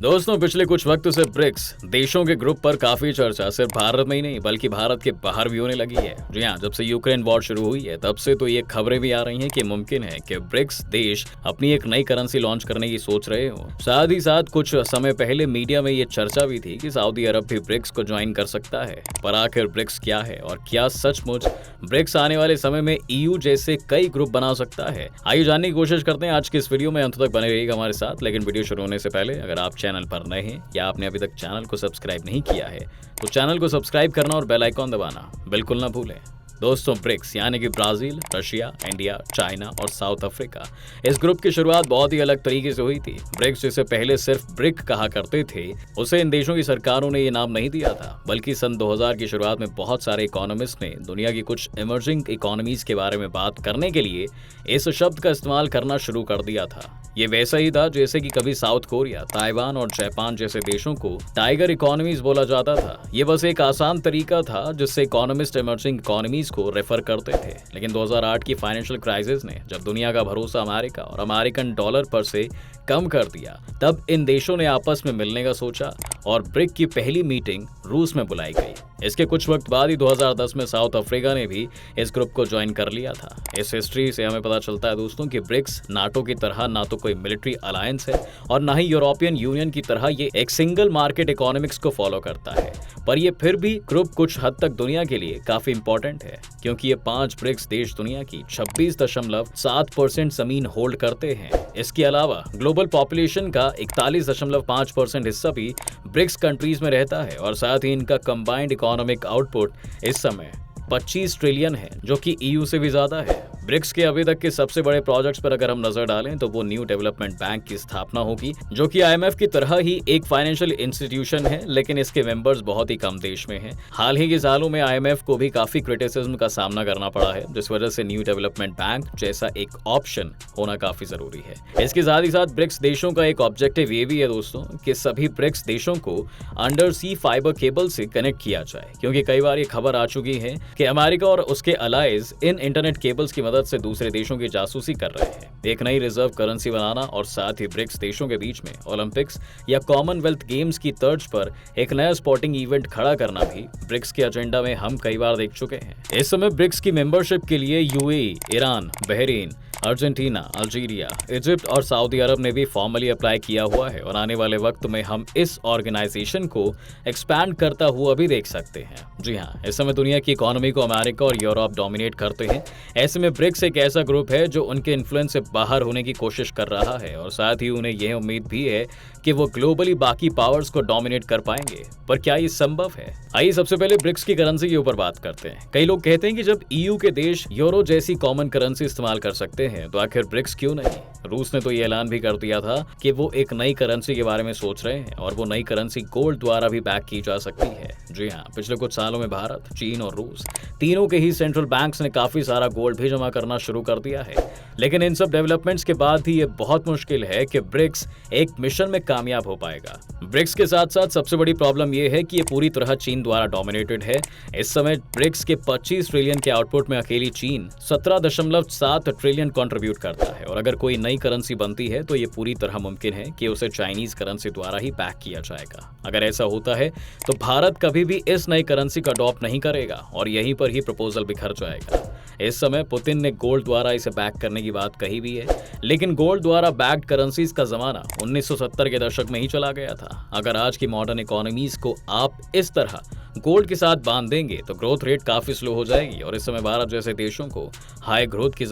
दोस्तों, पिछले कुछ वक्त से ब्रिक्स देशों के ग्रुप पर काफी चर्चा सिर्फ भारत में ही नहीं बल्कि भारत के बाहर भी होने लगी है। जी हाँ, जब से यूक्रेन वॉर शुरू हुई है तब से तो ये खबरें भी आ रही हैं कि मुमकिन है कि ब्रिक्स देश अपनी एक नई करेंसी लॉन्च करने की सोच रहे हो। साथ ही साथ कुछ समय पहले मीडिया में ये चर्चा भी थी कि सऊदी अरब भी ब्रिक्स को ज्वाइन कर सकता है। पर आखिर ब्रिक्स क्या है और क्या सचमुच ब्रिक्स आने वाले समय में EU जैसे कई ग्रुप बना सकता है? आइए जानने की कोशिश करते हैं आज के इस वीडियो में। अंत तक बने रहिएगा हमारे साथ। लेकिन वीडियो शुरू होने से पहले अगर आप चैनल पर नए हैं या आपने अभी तक चैनल को सब्सक्राइब नहीं किया है तो चैनल को सब्सक्राइब करना और बेल आइकॉन दबाना बिल्कुल ना भूलें। दोस्तों, ब्रिक्स यानी कि ब्राजील, रशिया, इंडिया, चाइना और साउथ अफ्रीका, इस ग्रुप की शुरुआत बहुत ही अलग तरीके से हुई थी। ब्रिक्स जिसे पहले सिर्फ ब्रिक कहा करते थे, उसे इन देशों की सरकारों ने ये नाम नहीं दिया था, बल्कि सन 2000 की शुरुआत में बहुत सारे इकोनॉमिस्ट ने दुनिया की कुछ इमर्जिंग इकोनॉमीज के बारे में बात करने के लिए इस शब्द का इस्तेमाल करना शुरू कर दिया था। ये वैसा ही था जैसे कि कभी साउथ कोरिया, ताइवान और जापान जैसे देशों को टाइगर इकोनॉमीज बोला जाता था। ये बस एक आसान तरीका था जिससे इकोनॉमिस्ट इमर्जिंग इकोनॉमीज को रेफर करते थे। लेकिन 2008 की फाइनेंशियल क्राइसिस ने जब दुनिया का भरोसा अमेरिका और अमेरिकन डॉलर पर से कम कर दिया, तब इन देशों ने आपस में मिलने का सोचा और ब्रिक की पहली मीटिंग रूस में बुलाई गई। इसके कुछ वक्त बाद ही 2010 में साउथ अफ्रीका ने भी इस ग्रुप को ज्वाइन कर लिया था। इस हिस्ट्री से हमें पता चलता है दोस्तों कि ब्रिक्स नाटो की तरह ना तो कोई मिलिट्री अलायंस है और ना ही यूरोपियन यूनियन की तरह ये एक सिंगल मार्केट इकोनॉमिक्स को फॉलो करता है। पर ये फिर भी ग्रुप कुछ हद तक दुनिया के लिए काफी इंपॉर्टेंट है, क्योंकि ये 5 ब्रिक्स देश दुनिया की 26.7% जमीन होल्ड करते हैं। इसके अलावा ग्लोबल पॉपुलेशन का 41.5% हिस्सा भी ब्रिक्स कंट्रीज में रहता है और साथ ही इनका कंबाइंड इकोनॉमिक आउटपुट इस समय 25 ट्रिलियन है, जो कि EU से भी ज्यादा है। ब्रिक्स के अभी तक के सबसे बड़े प्रोजेक्ट्स पर अगर हम नजर डालें तो वो न्यू डेवलपमेंट बैंक की स्थापना होगी, जो कि IMF की तरह ही एक फाइनेंशियल इंस्टीट्यूशन है, लेकिन इसके मेंबर्स बहुत ही कम देश में हैं। हाल ही के सालों में IMF को भी काफी क्रिटिसिज्म का सामना करना पड़ा है, जिस वजह से न्यू डेवलपमेंट बैंक जैसा एक ऑप्शन होना काफी जरूरी है। इसके साथ ही साथ ब्रिक्स देशों का एक ऑब्जेक्टिव ये भी है दोस्तों कि सभी ब्रिक्स देशों को अंडर सी फाइबर केबल से कनेक्ट किया जाए, क्योंकि कई बार ये खबर आ चुकी है कि अमेरिका और उसके अलाइज इन इंटरनेट केबल्स की मदद से दूसरे देशों की जासूसी कर रहे हैं। एक नई रिजर्व करेंसी बनाना और साथ ही ब्रिक्स देशों के बीच में ओलंपिक्स या कॉमनवेल्थ गेम्स की तर्ज पर एक नया स्पोर्टिंग इवेंट खड़ा करना भी ब्रिक्स के एजेंडा में हम कई बार देख चुके हैं। इस समय ब्रिक्स की मेंबरशिप के लिए UAE, Iran, Bahrain, Argentina, Algeria, Egypt और सऊदी अरब ने भी फॉर्मली अप्लाई किया हुआ है और आने वाले वक्त में हम इस ऑर्गेनाइजेशन को एक्सपैंड करता हुआ भी देख सकते हैं। जी हाँ, इस समय दुनिया की इकोनॉमी को अमेरिका और यूरोप डोमिनेट करते हैं। ऐसे में ब्रिक्स एक ऐसा ग्रुप है जो उनके इन्फ्लुएंस से बाहर होने की कोशिश कर रहा है और साथ ही उन्हें यह उम्मीद भी है कि वो ग्लोबली बाकी पावर्स को डोमिनेट कर पाएंगे। पर क्या ये संभव है? आइए सबसे पहले ब्रिक्स की करेंसी के ऊपर बात करते हैं। कई लोग कहते हैं कि जब EU के देश यूरो जैसी कॉमन करेंसी इस्तेमाल कर सकते हैं तो आखिर ब्रिक्स क्यों नहीं? रूस ने तो ये ऐलान भी कर दिया था कि वो एक नई करेंसी के बारे में सोच रहे हैं और वो नई करेंसी गोल्ड द्वारा भी बैक की जा सकती है। जी हाँ, पिछले कुछ सालों में भारत, चीन और रूस तीनों के ही सेंट्रल बैंक्स ने काफी सारा गोल्ड भी जमा करना शुरू कर दिया है। लेकिन इन सब डेवलपमेंट्स के बाद भी ये बहुत मुश्किल है कि ब्रिक्स एक मिशन में कामयाब हो पाएगा। ब्रिक्स के साथ साथ सबसे बड़ी प्रॉब्लम ये है कि ये पूरी तरह चीन द्वारा डोमिनेटेड है। इस समय ब्रिक्स के 25 ट्रिलियन के आउटपुट में अकेली चीन 17.7 ट्रिलियन कंट्रीब्यूट करता है और अगर कोई नई करेंसी बनती है तो ये पूरी तरह मुमकिन है कि उसे चाइनीज करेंसी द्वारा ही बैक किया जाएगा। अगर ऐसा होता है तो भारत कभी भी इस नई करेंसी का अडॉप्ट नहीं करेगा और यहीं पर ही प्रपोजल बिखर जाएगा। इस समय पुतिन ने गोल्ड द्वारा इसे बैक करने की बात कही भी है, लेकिन गोल्ड द्वारा बैक्ड करेंसीज का जमाना 1970 के दशक में ही चला गया था। अगर आज की मॉडर्न इकोनॉमीज को आप इस तरह गोल्ड के साथ बांध देंगे तो ग्रोथ रेट काफी स्लो हो जाएगी और इस समय भारत जैसे देशों को हाई ग्रोथ की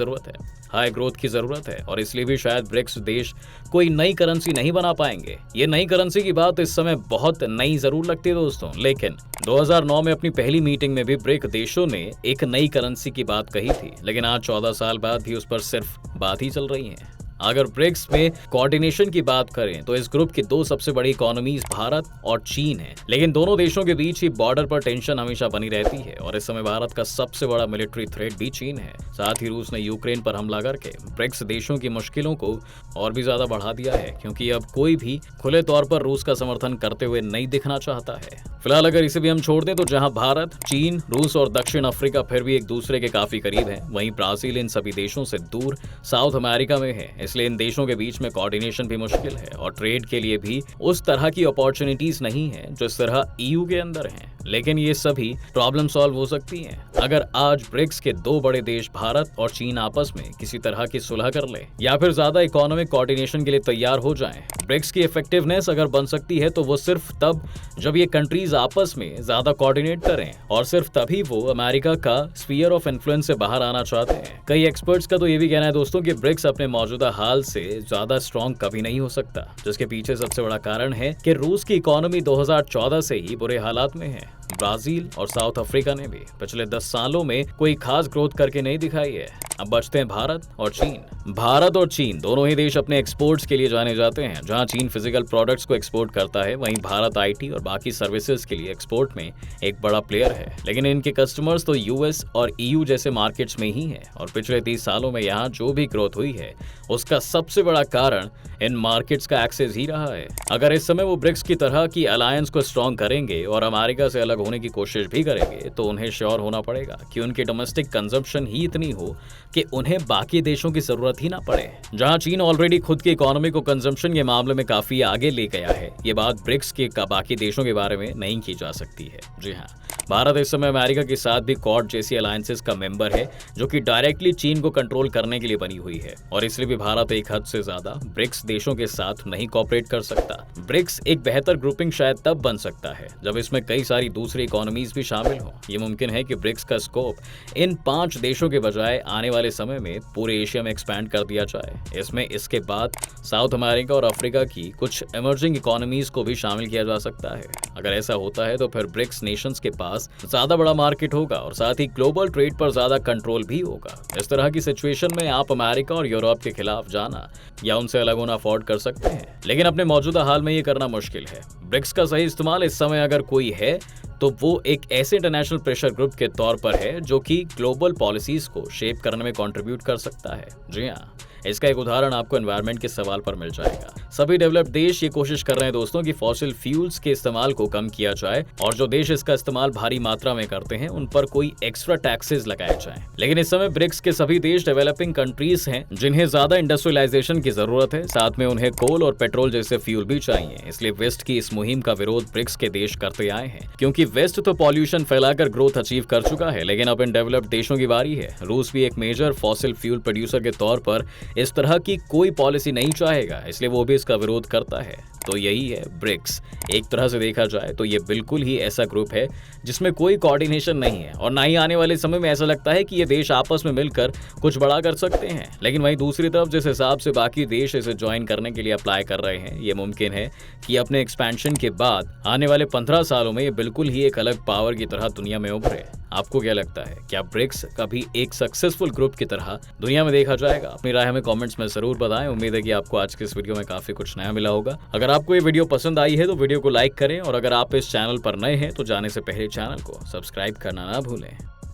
जरूरत है और इसलिए भी शायद ब्रिक्स देश कोई नई करेंसी नहीं बना पाएंगे। ये नई करेंसी की बात इस समय बहुत नई जरूर लगती है दोस्तों, लेकिन 2009 में अपनी पहली मीटिंग में भी ब्रिक देशों ने एक नई करेंसी की बात कही थी, लेकिन आज 14 साल बाद भी उस पर सिर्फ बात ही चल रही है। अगर ब्रिक्स में कोऑर्डिनेशन की बात करें तो इस ग्रुप की 2 सबसे बड़ी इकोनॉमीज भारत और चीन है, लेकिन दोनों देशों के बीच ही बॉर्डर पर टेंशन हमेशा बनी रहती है और इस समय भारत का सबसे बड़ा मिलिट्री थ्रेट भी चीन है। साथ ही रूस ने यूक्रेन पर हमला करके ब्रिक्स देशों की मुश्किलों को और भी ज्यादा बढ़ा दिया है, क्योंकि अब कोई भी खुले तौर पर रूस का समर्थन करते हुए नहीं दिखना चाहता है। फिलहाल अगर इसे भी हम छोड़ दें तो जहां भारत, चीन, रूस और दक्षिण अफ्रीका फिर भी एक दूसरे के काफी करीब हैं, वहीं ब्राजील इन सभी देशों से दूर साउथ अमेरिका में है। इसलिए इन देशों के बीच में कोऑर्डिनेशन भी मुश्किल है और ट्रेड के लिए भी उस तरह की अपॉर्चुनिटीज नहीं है जो इस तरह ईयू के अंदर हैं। लेकिन ये सभी प्रॉब्लम सॉल्व हो सकती हैं अगर आज ब्रिक्स के दो बड़े देश भारत और चीन आपस में किसी तरह की सुलह कर ले या फिर ज्यादा इकोनॉमिक कोऑर्डिनेशन के लिए तैयार हो जाएं। ब्रिक्स की इफेक्टिवनेस अगर बन सकती है तो वो सिर्फ तब जब ये कंट्रीज आपस में ज्यादा कोऑर्डिनेट करें और सिर्फ तभी वो अमेरिका का स्फीयर ऑफ इन्फ्लुएंस से बाहर आना चाहते हैं। कई एक्सपर्ट्स का तो ये भी कहना है दोस्तों कि ब्रिक्स अपने मौजूदा हाल से ज्यादा स्ट्रॉन्ग कभी नहीं हो सकता, जिसके पीछे सबसे बड़ा कारण है कि रूस की इकोनॉमी 2014 से ही बुरे हालात में है। ब्राजील और साउथ अफ्रीका ने भी पिछले 10 सालों में कोई खास ग्रोथ करके नहीं दिखाई है। अब बचते हैं भारत और चीन। भारत और चीन दोनों ही देश अपने एक्सपोर्ट्स के लिए जाने जाते हैं। जहां चीन फिजिकल प्रोडक्ट्स को एक्सपोर्ट करता है, वहीं भारत आईटी और बाकी सर्विसेज के लिए एक्सपोर्ट में एक बड़ा प्लेयर है। लेकिन इनके कस्टमर्स तो यूएस और ईयू जैसे मार्केट्स में ही है और पिछले 30 सालों में यहाँ जो भी ग्रोथ हुई है उसका सबसे बड़ा कारण इन मार्केट्स का एक्सेस ही रहा है। अगर इस समय वो ब्रिक्स की तरह की अलायंस को स्ट्रॉन्ग करेंगे और अमेरिका से अलग होने की कोशिश भी करेंगे तो उन्हें श्योर होना पड़ेगा कि उनकी डोमेस्टिक कंजम्पशन ही इतनी हो कि उन्हें बाकी देशों की जरूरत ही ना पड़े। जहां चीन ऑलरेडी खुद की इकोनॉमी को कंजम्पशन के मामले में काफी आगे ले गया है, ये बात ब्रिक्स के बाकी देशों के बारे में नहीं की जा सकती है। जी हाँ, भारत इस समय अमेरिका के साथ भी क्वाड जैसी अलायंसेस का मेंबर है जो कि डायरेक्टली चीन को कंट्रोल करने के लिए बनी हुई है और इसलिए भी भारत एक हद से ज्यादा ब्रिक्स देशों के साथ नहीं कोऑपरेट कर सकता। ब्रिक्स एक बेहतर ग्रुपिंग शायद तब बन सकता है जब इसमें कई सारी दूसरी इकोनॉमीज भी शामिल हो। ये मुमकिन है कि ब्रिक्स का स्कोप इन 5 देशों के बजाय आने वाले समय में पूरे एशिया में एक्सपैंड कर दिया जाए। इसमें इसके बाद साउथ अमेरिका और अफ्रीका की कुछ इमर्जिंग इकोनॉमीज को भी शामिल किया जा सकता है। अगर ऐसा होता है तो फिर ब्रिक्स नेशंस के पास ज्यादा बड़ा मार्केट होगा और साथ ही ग्लोबल ट्रेड पर ज्यादा कंट्रोल भी होगा। इस तरह की सिचुएशन में आप अमेरिका और यूरोप के खिलाफ जाना या उनसे अलग होना अफोर्ड कर सकते हैं, लेकिन अपने मौजूदा हाल में ये करना मुश्किल है। ब्रिक्स का सही इस्तेमाल इस समय अगर कोई है तो वो एक ऐसे इंटरनेशनल प्रेशर ग्रुप के तौर पर है जो कि ग्लोबल पॉलिसीज को शेप करने में कंट्रीब्यूट कर सकता है। जी हाँ, इसका एक उदाहरण आपको एनवायरनमेंट के सवाल पर मिल जाएगा। सभी डेवलप्ड देश ये कोशिश कर रहे हैं दोस्तों कि फॉसिल फ्यूल्स के इस्तेमाल को कम किया जाए और जो देश इसका इस्तेमाल भारी मात्रा में करते हैं उन पर कोई एक्स्ट्रा टैक्सेस लगाए जाएं। लेकिन इस समय ब्रिक्स के सभी देश डेवलपिंग कंट्रीज हैं जिन्हें ज्यादा इंडस्ट्रियलाइजेशन की जरूरत है, साथ में उन्हें कोल और पेट्रोल जैसे फ्यूल भी चाहिए। इसलिए वेस्ट की इस मुहिम का विरोध ब्रिक्स के देश करते आए हैं, क्योंकि वेस्ट तो पॉल्यूशन फैलाकर ग्रोथ अचीव कर चुका है, लेकिन अब इन डेवलप्ड देशों की बारी है। रूस भी एक मेजर फॉसिल फ्यूल प्रोड्यूसर के तौर पर इस तरह की कोई पॉलिसी नहीं चाहेगा, इसलिए वो भी इसका विरोध करता है। तो यही है ब्रिक्स। एक तरह से देखा जाए तो ये बिल्कुल ही ऐसा ग्रुप है जिसमें कोई कोऑर्डिनेशन नहीं है और ना ही आने वाले समय में ऐसा लगता है कि ये देश आपस में मिलकर कुछ बड़ा कर सकते हैं। लेकिन वहीं दूसरी तरफ जिस हिसाब से बाकी देश इसे ज्वाइन करने के लिए अप्लाई कर रहे हैं, ये मुमकिन है कि अपने एक्सपेंशन के बाद आने वाले 15 सालों में ये बिल्कुल ही एक अलग पावर की तरह दुनिया में उभरे। आपको क्या लगता है, क्या ब्रिक्स कभी एक सक्सेसफुल ग्रुप की तरह दुनिया में देखा जाएगा? अपनी राय हमें कमेंट्स में जरूर बताएं। उम्मीद है कि आपको आज के इस वीडियो में काफी कुछ नया मिला होगा। अगर आपको ये वीडियो पसंद आई है तो वीडियो को लाइक करें और अगर आप इस चैनल पर नए हैं तो जाने से पहले चैनल को सब्सक्राइब करना ना भूलें।